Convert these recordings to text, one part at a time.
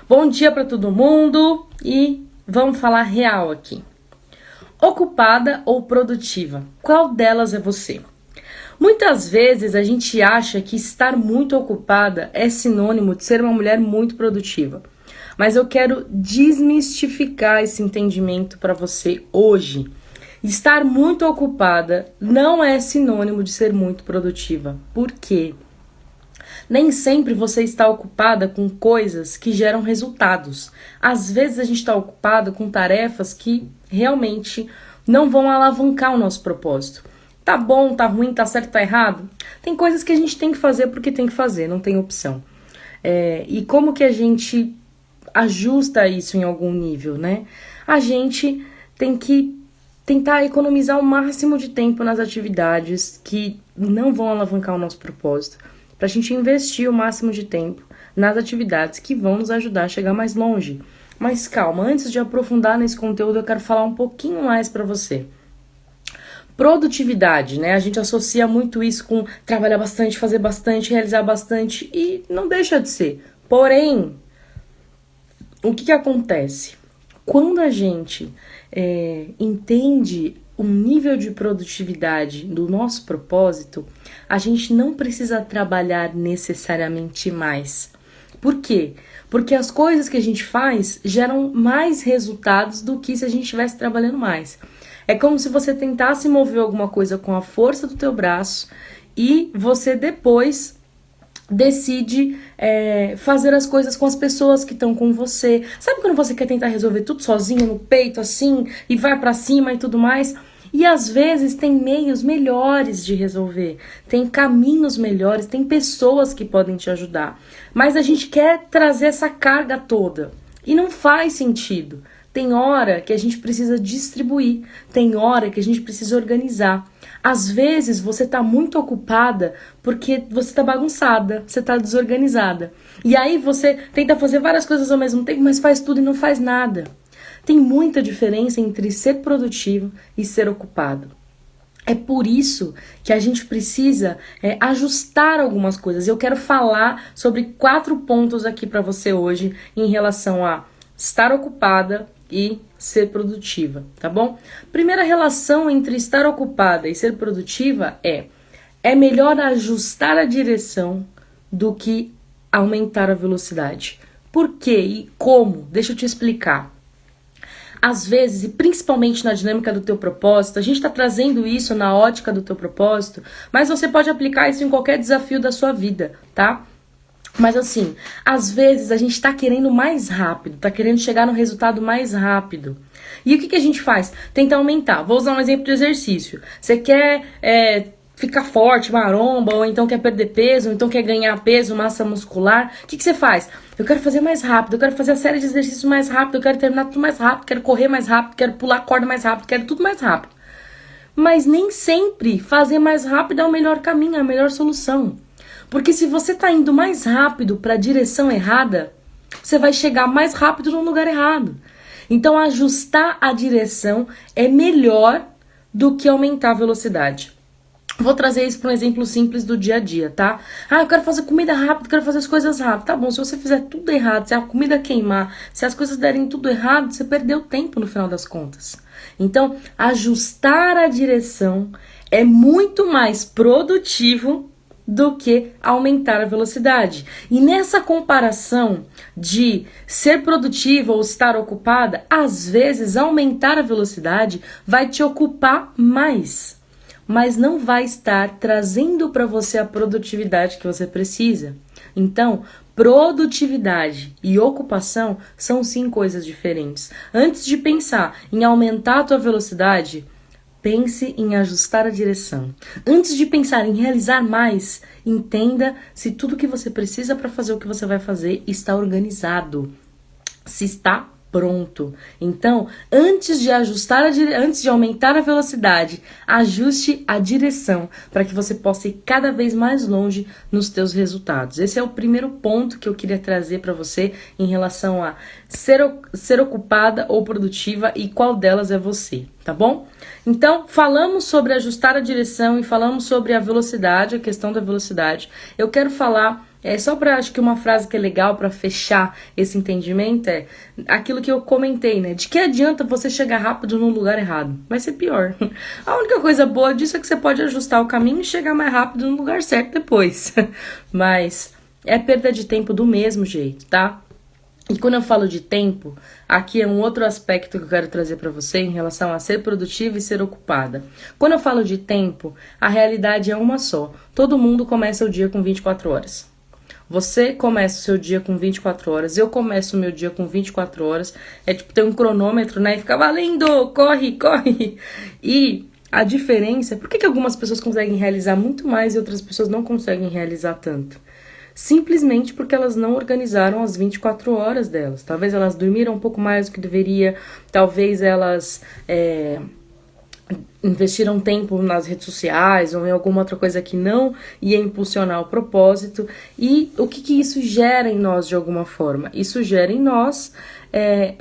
Bom dia para todo mundo e vamos falar real aqui. Ocupada ou produtiva? Qual delas é você? Muitas vezes a gente acha que estar muito ocupada é sinônimo de ser uma mulher muito produtiva. Mas eu quero desmistificar esse entendimento para você hoje. Estar muito ocupada não é sinônimo de ser muito produtiva. Por quê? Nem sempre você está ocupada com coisas que geram resultados. Às vezes a gente está ocupada com tarefas que realmente não vão alavancar o nosso propósito. Tá bom, tá ruim, tá certo, tá errado? Tem coisas que a gente tem que fazer porque tem que fazer, não tem opção. E como que a gente ajusta isso em algum nível, né? A gente tem que tentar economizar o máximo de tempo nas atividades que não vão alavancar o nosso propósito, para a gente investir o máximo de tempo nas atividades que vão nos ajudar a chegar mais longe. Mas calma, antes de aprofundar nesse conteúdo, eu quero falar um pouquinho mais para você. Produtividade, né? A gente associa muito isso com trabalhar bastante, fazer bastante, realizar bastante, e não deixa de ser. Porém, o que acontece? Quando a gente entende um nível de produtividade do nosso propósito, a gente não precisa trabalhar necessariamente mais. Por quê? Porque as coisas que a gente faz geram mais resultados do que se a gente estivesse trabalhando mais. É como se você tentasse mover alguma coisa com a força do teu braço e você depois decide fazer as coisas com as pessoas que estão com você. Sabe quando você quer tentar resolver tudo sozinho, no peito, assim, e vai pra cima e tudo mais? E às vezes tem meios melhores de resolver, tem caminhos melhores, tem pessoas que podem te ajudar. Mas a gente quer trazer essa carga toda e não faz sentido. Tem hora que a gente precisa distribuir, tem hora que a gente precisa organizar. Às vezes você tá muito ocupada porque você tá bagunçada, você tá desorganizada. E aí você tenta fazer várias coisas ao mesmo tempo, mas faz tudo e não faz nada. Tem muita diferença entre ser produtivo e ser ocupado. É por isso que a gente precisa ajustar algumas coisas. Eu quero falar sobre 4 pontos aqui para você hoje em relação a estar ocupada e ser produtiva, tá bom? Primeira relação entre estar ocupada e ser produtiva é melhor ajustar a direção do que aumentar a velocidade. Por quê e como? Deixa eu te explicar. Às vezes, e principalmente na dinâmica do teu propósito, a gente está trazendo isso na ótica do teu propósito, mas você pode aplicar isso em qualquer desafio da sua vida, tá? Mas assim, às vezes a gente tá querendo mais rápido, tá querendo chegar no resultado mais rápido. E o que a gente faz? Tenta aumentar. Vou usar um exemplo de exercício. Você quer ficar forte, maromba, ou então quer perder peso, ou então quer ganhar peso, massa muscular. O que você faz? Eu quero fazer mais rápido, eu quero fazer a série de exercícios mais rápido, eu quero terminar tudo mais rápido, quero correr mais rápido, quero pular corda mais rápido, quero tudo mais rápido. Mas nem sempre fazer mais rápido é o melhor caminho, é a melhor solução. Porque se você tá indo mais rápido para a direção errada, você vai chegar mais rápido no lugar errado. Então, ajustar a direção é melhor do que aumentar a velocidade. Vou trazer isso para um exemplo simples do dia a dia, tá? Eu quero fazer comida rápido, quero fazer as coisas rápido. Tá bom, se você fizer tudo errado, se a comida queimar, se as coisas derem tudo errado, você perdeu tempo no final das contas. Então, ajustar a direção é muito mais produtivo do que aumentar a velocidade. E nessa comparação de ser produtiva ou estar ocupada, às vezes aumentar a velocidade vai te ocupar mais, mas não vai estar trazendo para você a produtividade que você precisa. Então, produtividade e ocupação são sim coisas diferentes. Antes de pensar em aumentar a tua velocidade, pense em ajustar a direção. Antes de pensar em realizar mais, entenda se tudo que você precisa para fazer o que você vai fazer está organizado, se está pronto. Então, antes de aumentar a velocidade, ajuste a direção para que você possa ir cada vez mais longe nos teus resultados. Esse é o primeiro ponto que eu queria trazer para você em relação a ser ocupada ou produtiva e qual delas é você, tá bom? Então, falamos sobre ajustar a direção e falamos sobre a velocidade, a questão da velocidade. Eu quero falar Só para, acho que uma frase que é legal para fechar esse entendimento é aquilo que eu comentei, né? De que adianta você chegar rápido no lugar errado? Vai ser pior. A única coisa boa disso é que você pode ajustar o caminho e chegar mais rápido no lugar certo depois. Mas é perda de tempo do mesmo jeito, tá? E quando eu falo de tempo, aqui é um outro aspecto que eu quero trazer para você em relação a ser produtiva e ser ocupada. Quando eu falo de tempo, a realidade é uma só. Todo mundo começa o dia com 24 horas. Você começa o seu dia com 24 horas, eu começo o meu dia com 24 horas. É tipo ter um cronômetro, né? E fica valendo, corre, corre. E a diferença é por que algumas pessoas conseguem realizar muito mais e outras pessoas não conseguem realizar tanto? Simplesmente porque elas não organizaram as 24 horas delas. Talvez elas dormiram um pouco mais do que deveria, talvez elas investiram tempo nas redes sociais ou em alguma outra coisa que não ia impulsionar o propósito. E o que isso gera em nós de alguma forma? Isso gera em nós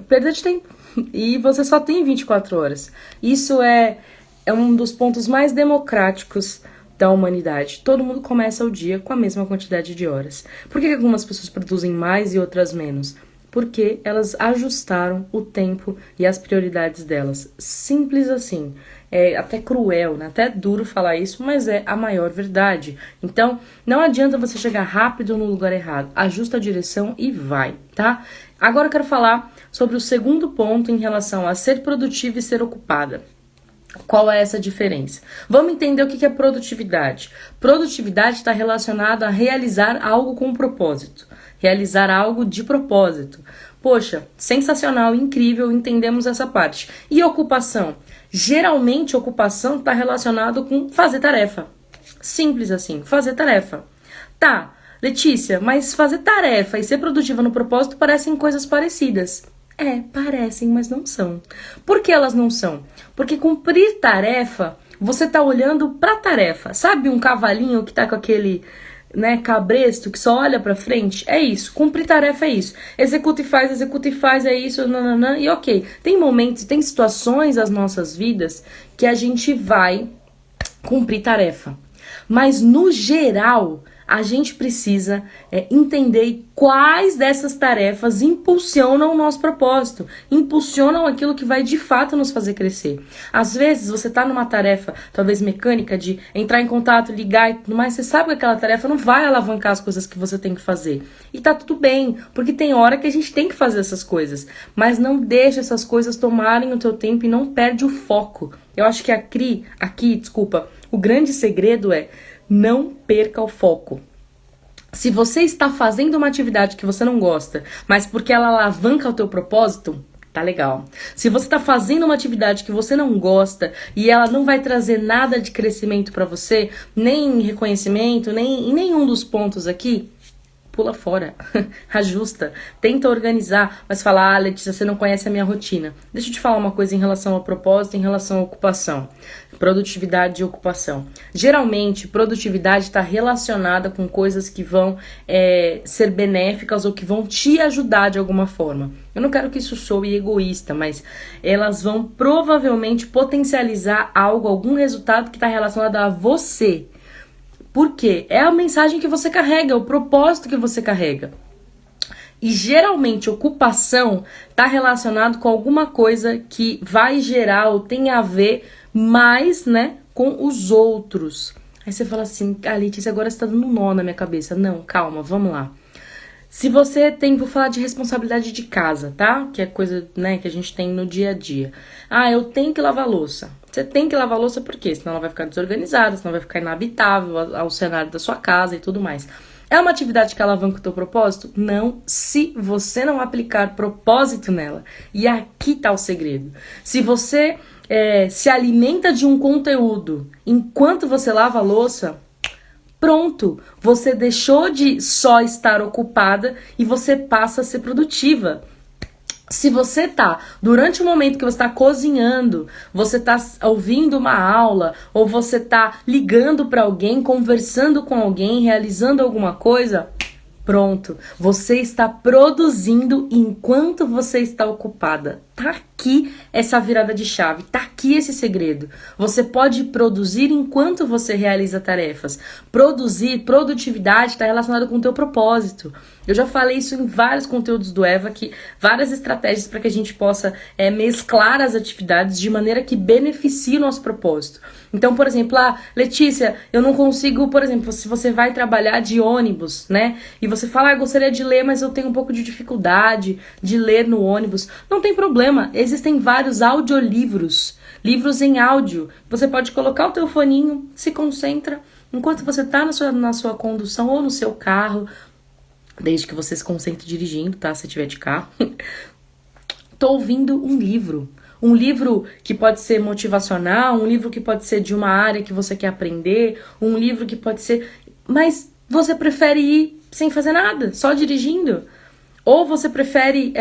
perda de tempo. E você só tem 24 horas. Isso é um dos pontos mais democráticos da humanidade. Todo mundo começa o dia com a mesma quantidade de horas. Por que algumas pessoas produzem mais e outras menos? Porque elas ajustaram o tempo e as prioridades delas. Simples assim. É até cruel, né? Até duro falar isso, mas é a maior verdade. Então, não adianta você chegar rápido no lugar errado. Ajusta a direção e vai, tá? Agora eu quero falar sobre o segundo ponto em relação a ser produtiva e ser ocupada. Qual é essa diferença? Vamos entender o que é produtividade. Produtividade está relacionada a realizar algo com propósito. Realizar algo de propósito. Poxa, sensacional, incrível, entendemos essa parte. E ocupação? Geralmente, ocupação está relacionado com fazer tarefa. Simples assim, fazer tarefa. Tá, Letícia, mas fazer tarefa e ser produtiva no propósito parecem coisas parecidas. Parecem, mas não são. Por que elas não são? Porque cumprir tarefa, você tá olhando pra tarefa. Sabe um cavalinho que tá com aquele, né, cabresto que só olha pra frente? É isso, cumprir tarefa é isso. Executa e faz, é isso, nananã, e ok. Tem momentos, tem situações das nossas vidas que a gente vai cumprir tarefa. Mas no geral, a gente precisa entender quais dessas tarefas impulsionam o nosso propósito, impulsionam aquilo que vai de fato nos fazer crescer. Às vezes você tá numa tarefa, talvez mecânica, de entrar em contato, ligar e tudo mais, você sabe que aquela tarefa não vai alavancar as coisas que você tem que fazer. E tá tudo bem, porque tem hora que a gente tem que fazer essas coisas, mas não deixa essas coisas tomarem o teu tempo e não perde o foco. Eu acho que aqui, o grande segredo é não perca o foco. Se você está fazendo uma atividade que você não gosta, mas porque ela alavanca o teu propósito, tá legal. Se você está fazendo uma atividade que você não gosta e ela não vai trazer nada de crescimento para você, nem reconhecimento, nem em nenhum dos pontos aqui, pula fora, ajusta, tenta organizar, mas fala, Letícia, você não conhece a minha rotina. Deixa eu te falar uma coisa em relação ao propósito, em relação à ocupação, produtividade e ocupação. Geralmente, produtividade está relacionada com coisas que vão ser benéficas ou que vão te ajudar de alguma forma. Eu não quero que isso soe egoísta, mas elas vão provavelmente potencializar algo, algum resultado que está relacionado a você. Por quê? É a mensagem que você carrega, é o propósito que você carrega. E geralmente ocupação está relacionado com alguma coisa que vai gerar ou tem a ver mais, né, com os outros. Aí você fala assim, Letícia, agora você tá dando um nó na minha cabeça. Não, calma, vamos lá. Se você tem, vou falar de responsabilidade de casa, tá? Que é coisa, né, que a gente tem no dia a dia. Eu tenho que lavar louça. Você tem que lavar louça por quê? Senão ela vai ficar desorganizada, senão vai ficar inabitável ao cenário da sua casa e tudo mais. É uma atividade que alavanca o teu propósito? Não, se você não aplicar propósito nela. E aqui tá o segredo. Se você se alimenta de um conteúdo enquanto você lava a louça, pronto, você deixou de só estar ocupada e você passa a ser produtiva. Se você tá, durante o momento que você tá cozinhando, você tá ouvindo uma aula, ou você tá ligando para alguém, conversando com alguém, realizando alguma coisa, pronto, você está produzindo enquanto você está ocupada. Tá aqui essa virada de chave, tá aqui esse segredo. Você pode produzir enquanto você realiza tarefas. Produtividade está relacionada com o teu propósito. Eu já falei isso em vários conteúdos do Eva, que várias estratégias para que a gente possa mesclar as atividades de maneira que beneficie o nosso propósito. Então, por exemplo, Letícia, eu não consigo, por exemplo, se você vai trabalhar de ônibus, né? E você fala, eu gostaria de ler, mas eu tenho um pouco de dificuldade de ler no ônibus. Não tem problema, existem vários audiolivros, livros em áudio. Você pode colocar o teu foninho, se concentra, enquanto você tá na sua condução ou no seu carro, desde que você se concentre dirigindo, tá? Se tiver de carro. Tô ouvindo um livro. Um livro que pode ser motivacional, um livro que pode ser de uma área que você quer aprender, um livro que pode ser... Mas você prefere ir sem fazer nada, só dirigindo? Ou você prefere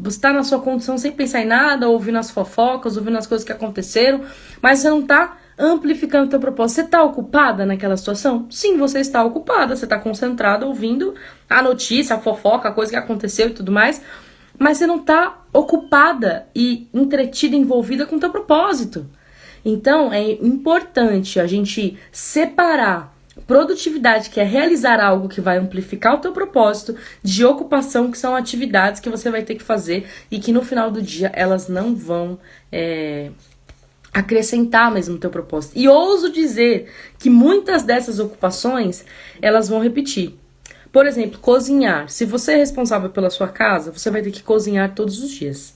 estar na sua condição sem pensar em nada, ouvindo as fofocas, ouvindo as coisas que aconteceram, mas você não tá amplificando o teu propósito. Você tá ocupada naquela situação? Sim, você está ocupada, você tá concentrada ouvindo a notícia, a fofoca, a coisa que aconteceu e tudo mais, mas você não tá ocupada e entretida, envolvida com o teu propósito. Então, é importante a gente separar produtividade, que é realizar algo que vai amplificar o teu propósito, de ocupação, que são atividades que você vai ter que fazer e que no final do dia elas não vão acrescentar mesmo no teu propósito. E ouso dizer que muitas dessas ocupações, elas vão repetir. Por exemplo, cozinhar. Se você é responsável pela sua casa, você vai ter que cozinhar todos os dias.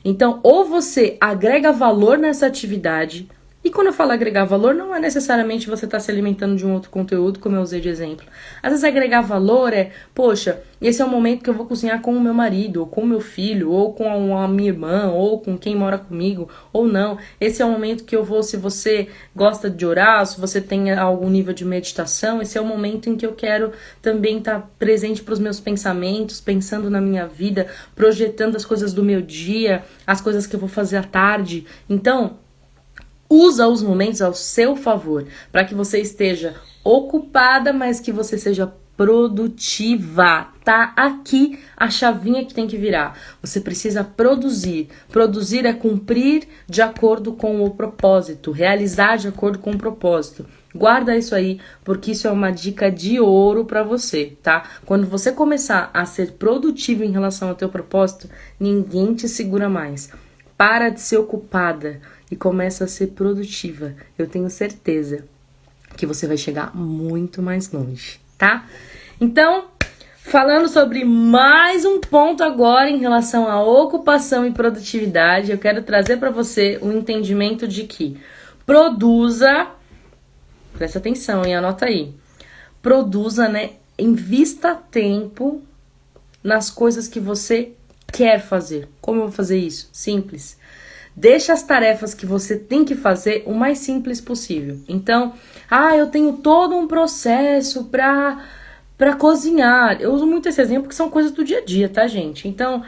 Então, ou você agrega valor nessa atividade. E quando eu falo agregar valor, não é necessariamente você estar se alimentando de um outro conteúdo, como eu usei de exemplo. Às vezes agregar valor poxa, esse é o momento que eu vou cozinhar com o meu marido, ou com o meu filho, ou com a minha irmã, ou com quem mora comigo, ou não. Esse é o momento que eu vou, se você gosta de orar, se você tem algum nível de meditação, esse é o momento em que eu quero também estar presente para os meus pensamentos, pensando na minha vida, projetando as coisas do meu dia, as coisas que eu vou fazer à tarde. Então, usa os momentos ao seu favor, para que você esteja ocupada, mas que você seja produtiva. Tá aqui a chavinha que tem que virar. Você precisa produzir. Produzir é cumprir de acordo com o propósito, realizar de acordo com o propósito. Guarda isso aí, porque isso é uma dica de ouro para você, tá? Quando você começar a ser produtivo em relação ao teu propósito, ninguém te segura mais. Para de ser ocupada e começa a ser produtiva. Eu tenho certeza que você vai chegar muito mais longe, tá? Então, falando sobre mais um ponto agora em relação à ocupação e produtividade, eu quero trazer para você o entendimento de que produza, presta atenção e anota aí, produza, né? Invista tempo nas coisas que você quer fazer. Como eu vou fazer isso? Simples. Deixa as tarefas que você tem que fazer o mais simples possível. Então, eu tenho todo um processo para cozinhar. Eu uso muito esse exemplo porque são coisas do dia a dia, tá, gente? Então,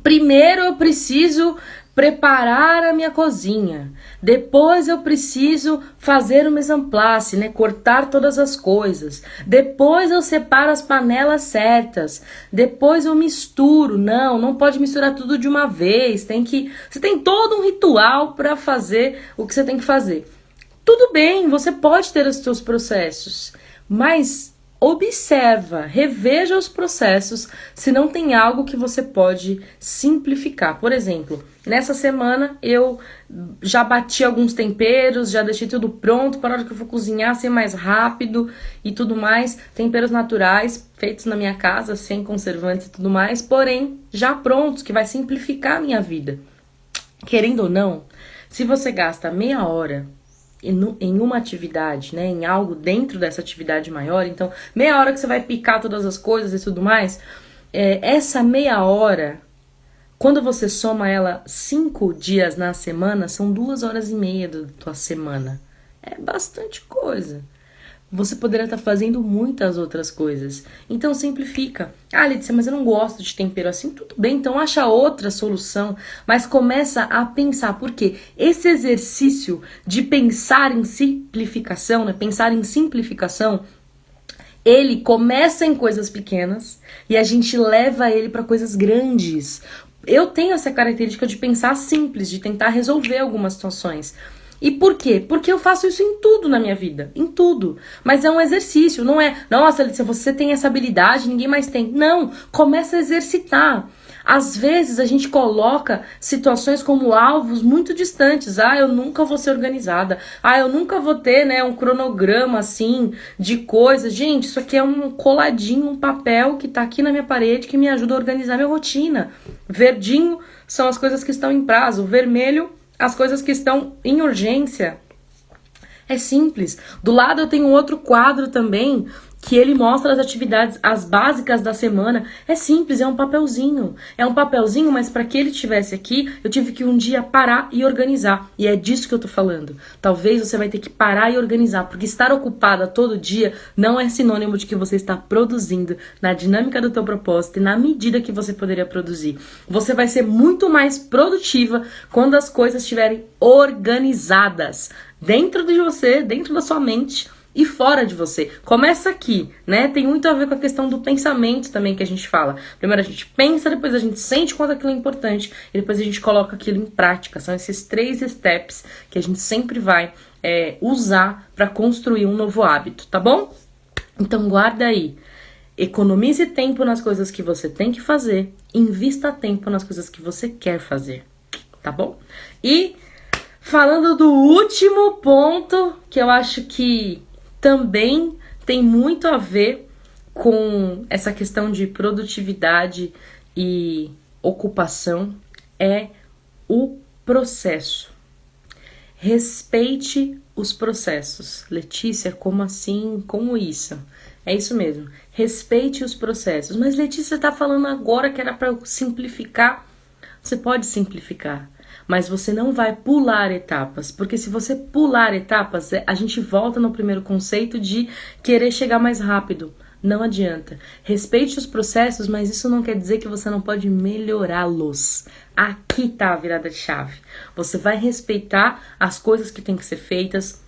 primeiro eu preciso preparar a minha cozinha. Depois eu preciso fazer o mise en place, né? Cortar todas as coisas. Depois eu separo as panelas certas. Depois eu misturo. Não pode misturar tudo de uma vez. Você tem todo um ritual para fazer o que você tem que fazer. Tudo bem, você pode ter os seus processos, mas observa, reveja os processos se não tem algo que você pode simplificar. Por exemplo, nessa semana eu já bati alguns temperos, já deixei tudo pronto para a hora que eu for cozinhar ser mais rápido e tudo mais. Temperos naturais, feitos na minha casa, sem conservantes e tudo mais, porém já prontos, que vai simplificar a minha vida. Querendo ou não, se você gasta meia hora em uma atividade, né, em algo dentro dessa atividade maior, então meia hora que você vai picar todas as coisas e tudo mais, essa meia hora, quando você soma ela 5 dias na semana, são 2h30 da tua semana. É bastante coisa. Você poderia estar fazendo muitas outras coisas. Então simplifica. Letícia, mas eu não gosto de tempero assim. Tudo bem, então acha outra solução. Mas começa a pensar. Por quê? Esse exercício de pensar em simplificação, né? Pensar em simplificação, Ele começa em coisas pequenas e a gente leva ele para coisas grandes. Eu tenho essa característica de pensar simples, de tentar resolver algumas situações. E por quê? Porque eu faço isso em tudo na minha vida, em tudo. Mas é um exercício, não é, nossa, Alicia, você tem essa habilidade, ninguém mais tem. Não, começa a exercitar. Às vezes a gente coloca situações como alvos muito distantes. Ah, eu nunca vou ser organizada. Ah, eu nunca vou ter, né, um cronograma assim de coisas. Gente, isso aqui é um coladinho, um papel que tá aqui na minha parede que me ajuda a organizar minha rotina. Verdinho são as coisas que estão em prazo, vermelho as coisas que estão em urgência. É simples. Do lado eu tenho outro quadro também, que ele mostra as atividades, as básicas da semana. É simples, é um papelzinho. É um papelzinho, mas para que ele estivesse aqui, eu tive que um dia parar e organizar. E é disso que eu tô falando. Talvez você vai ter que parar e organizar, porque estar ocupada todo dia não é sinônimo de que você está produzindo na dinâmica do teu propósito e na medida que você poderia produzir. Você vai ser muito mais produtiva quando as coisas estiverem organizadas dentro de você, dentro da sua mente e fora de você. Começa aqui, né? Tem muito a ver com a questão do pensamento também que a gente fala. Primeiro a gente pensa, depois a gente sente quanto aquilo é importante e depois a gente coloca aquilo em prática. São esses 3 steps que a gente sempre vai usar para construir um novo hábito, tá bom? Então guarda aí. Economize tempo nas coisas que você tem que fazer, invista tempo nas coisas que você quer fazer, tá bom? E falando do último ponto, que eu acho que também tem muito a ver com essa questão de produtividade e ocupação, é o processo. Respeite os processos. Letícia, como assim? Como isso? É isso mesmo. Respeite os processos. Mas Letícia, você está falando agora que era para simplificar. Você pode simplificar, mas você não vai pular etapas, porque se você pular etapas, a gente volta no primeiro conceito de querer chegar mais rápido. Não adianta. Respeite os processos, mas isso não quer dizer que você não pode melhorá-los. Aqui tá a virada de chave. Você vai respeitar as coisas que têm que ser feitas,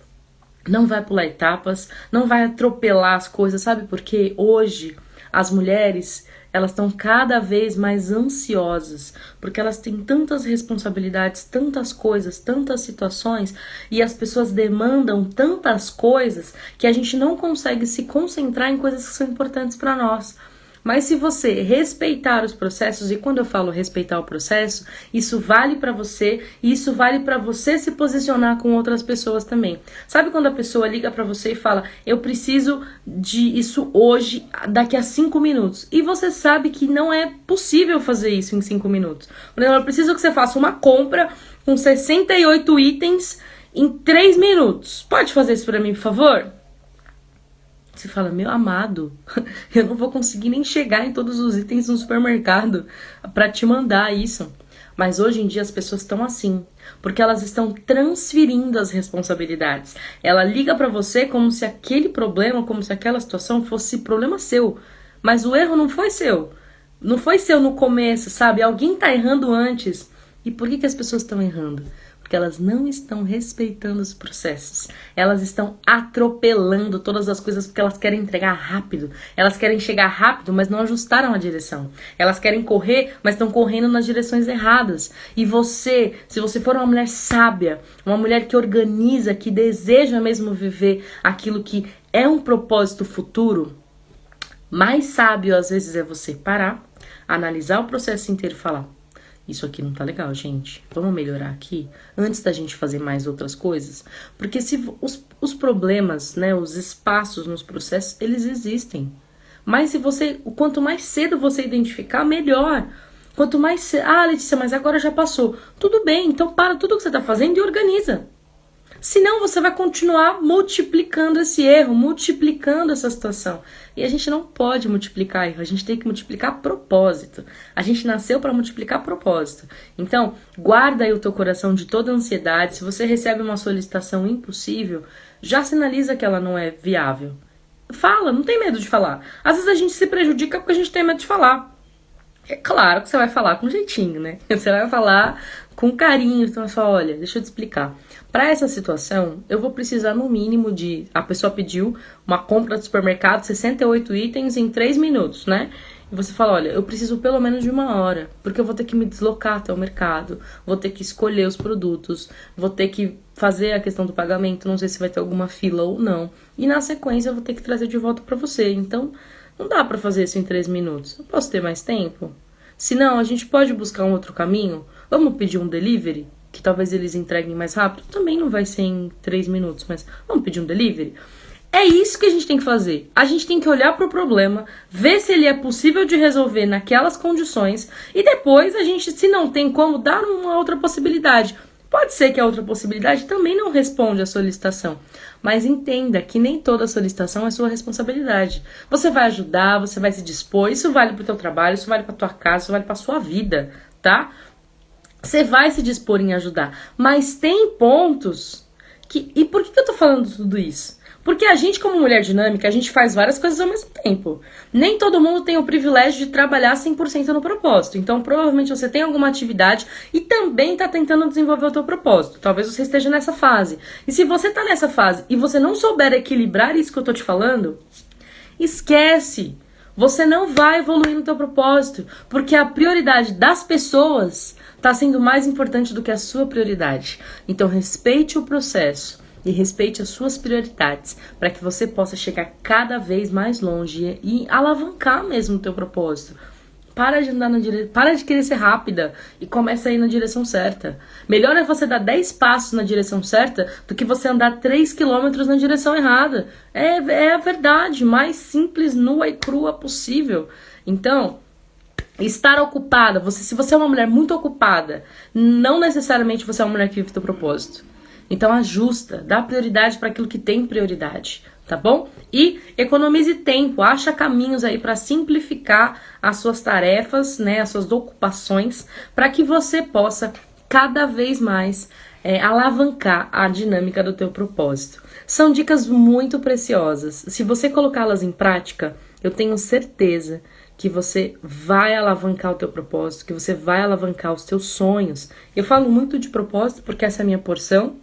não vai pular etapas, não vai atropelar as coisas, sabe? Porque hoje as mulheres, elas estão cada vez mais ansiosas, porque elas têm tantas responsabilidades, tantas coisas, tantas situações, e as pessoas demandam tantas coisas que a gente não consegue se concentrar em coisas que são importantes para nós. Mas se você respeitar os processos, e quando eu falo respeitar o processo, isso vale pra você, e isso vale pra você se posicionar com outras pessoas também. Sabe quando a pessoa liga pra você e fala, eu preciso de isso hoje, daqui a 5 minutos, e você sabe que não é possível fazer isso em 5 minutos. Por exemplo, eu preciso que você faça uma compra com 68 itens em 3 minutos. Pode fazer isso pra mim, por favor? Você fala, meu amado, eu não vou conseguir nem chegar em todos os itens no supermercado para te mandar isso. Mas hoje em dia as pessoas estão assim, porque elas estão transferindo as responsabilidades. Ela liga para você como se aquele problema, como se aquela situação fosse problema seu. Mas o erro não foi seu. Não foi seu no começo, sabe? Alguém tá errando antes. E por que as pessoas estão errando? Porque elas não estão respeitando os processos. Elas estão atropelando todas as coisas porque elas querem entregar rápido. Elas querem chegar rápido, mas não ajustaram a direção. Elas querem correr, mas estão correndo nas direções erradas. E você, se você for uma mulher sábia, uma mulher que organiza, que deseja mesmo viver aquilo que é um propósito futuro, mais sábio às vezes é você parar, analisar o processo inteiro e falar, isso aqui não tá legal, gente. Vamos melhorar aqui antes da gente fazer mais outras coisas. Porque se os problemas, né, os espaços nos processos, eles existem. Mas se você, quanto mais cedo você identificar, melhor. Quanto mais cedo, Letícia, mas agora já passou. Tudo bem, então para tudo que você tá fazendo e organiza. Senão você vai continuar multiplicando esse erro, multiplicando essa situação. E a gente não pode multiplicar erro, a gente tem que multiplicar propósito. A gente nasceu para multiplicar propósito. Então, guarda aí o teu coração de toda ansiedade. Se você recebe uma solicitação impossível, já sinaliza que ela não é viável. Fala, não tem medo de falar. Às vezes a gente se prejudica porque a gente tem medo de falar. É claro que você vai falar com jeitinho, né? Você vai falar com carinho. Então, você fala, olha, deixa eu te explicar. Para essa situação, eu vou precisar no mínimo de... A pessoa pediu uma compra de supermercado, 68 itens em 3 minutos, né? E você fala, olha, eu preciso pelo menos de 1 hora, porque eu vou ter que me deslocar até o mercado, vou ter que escolher os produtos, vou ter que fazer a questão do pagamento, não sei se vai ter alguma fila ou não. E na sequência eu vou ter que trazer de volta para você. Então, não dá para fazer isso em 3 minutos. Eu posso ter mais tempo? Se não, a gente pode buscar um outro caminho? Vamos pedir um delivery? Que talvez eles entreguem mais rápido? Também não vai ser em 3 minutos, mas vamos pedir um delivery? É isso que a gente tem que fazer. A gente tem que olhar para o problema, ver se ele é possível de resolver naquelas condições e depois a gente, se não tem como, dar uma outra possibilidade. Pode ser que a outra possibilidade também não responde à solicitação, mas entenda que nem toda solicitação é sua responsabilidade. Você vai ajudar, você vai se dispor, isso vale para o teu trabalho, isso vale para tua casa, isso vale para sua vida, tá? Você vai se dispor em ajudar, mas tem pontos que... E por que eu tô falando tudo isso? Porque a gente, como mulher dinâmica, a gente faz várias coisas ao mesmo tempo. Nem todo mundo tem o privilégio de trabalhar 100% no propósito. Então, provavelmente você tem alguma atividade e também está tentando desenvolver o teu propósito. Talvez você esteja nessa fase. E se você está nessa fase e você não souber equilibrar isso que eu tô te falando, esquece. Você não vai evoluir no teu propósito, porque a prioridade das pessoas está sendo mais importante do que a sua prioridade. Então, respeite o processo. E respeite as suas prioridades para que você possa chegar cada vez mais longe e alavancar mesmo o teu propósito. Para de andar para de querer ser rápida e começa a ir na direção certa. Melhor é você dar 10 passos na direção certa do que você andar 3 quilômetros na direção errada. É a verdade, mais simples, nua e crua possível. Então, estar ocupada, se você é uma mulher muito ocupada, não necessariamente você é uma mulher que vive o teu propósito. Então ajusta, dá prioridade para aquilo que tem prioridade, tá bom? E economize tempo, acha caminhos aí para simplificar as suas tarefas, né, as suas ocupações, para que você possa cada vez mais alavancar a dinâmica do teu propósito. São dicas muito preciosas. Se você colocá-las em prática, eu tenho certeza que você vai alavancar o teu propósito, que você vai alavancar os teus sonhos. Eu falo muito de propósito porque essa é a minha porção.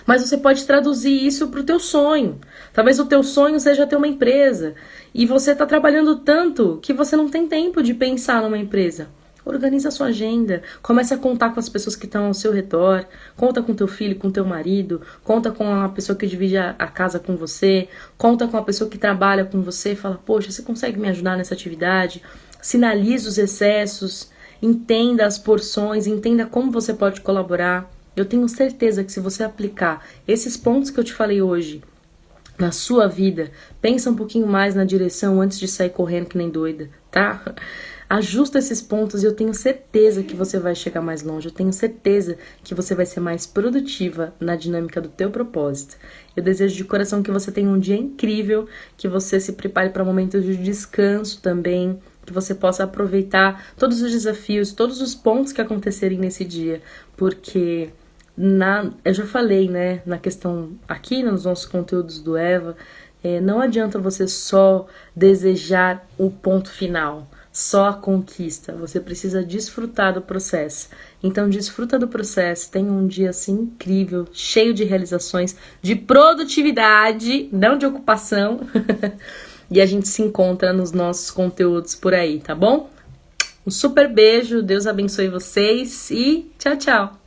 Mas você pode traduzir isso para o teu sonho. Talvez o teu sonho seja ter uma empresa e você está trabalhando tanto que você não tem tempo de pensar numa empresa. Organiza a sua agenda, comece a contar com as pessoas que estão ao seu redor, conta com teu filho, com teu marido, conta com a pessoa que divide a casa com você, conta com a pessoa que trabalha com você, fala, poxa, você consegue me ajudar nessa atividade? Sinalize os excessos, entenda as porções, entenda como você pode colaborar. Eu tenho certeza que se você aplicar esses pontos que eu te falei hoje na sua vida, pensa um pouquinho mais na direção antes de sair correndo que nem doida, tá? Ajusta esses pontos e eu tenho certeza que você vai chegar mais longe. Eu tenho certeza que você vai ser mais produtiva na dinâmica do teu propósito. Eu desejo de coração que você tenha um dia incrível, que você se prepare para momentos de descanso também, que você possa aproveitar todos os desafios, todos os pontos que acontecerem nesse dia, porque eu já falei, né, na questão aqui nos nossos conteúdos do Eva, não adianta você só desejar o ponto final, só a conquista, você precisa desfrutar do processo. Então desfruta do processo, tenha um dia assim incrível, cheio de realizações, de produtividade, não de ocupação. E a gente se encontra nos nossos conteúdos por aí, tá bom? Um super beijo, Deus abençoe vocês e tchau, tchau!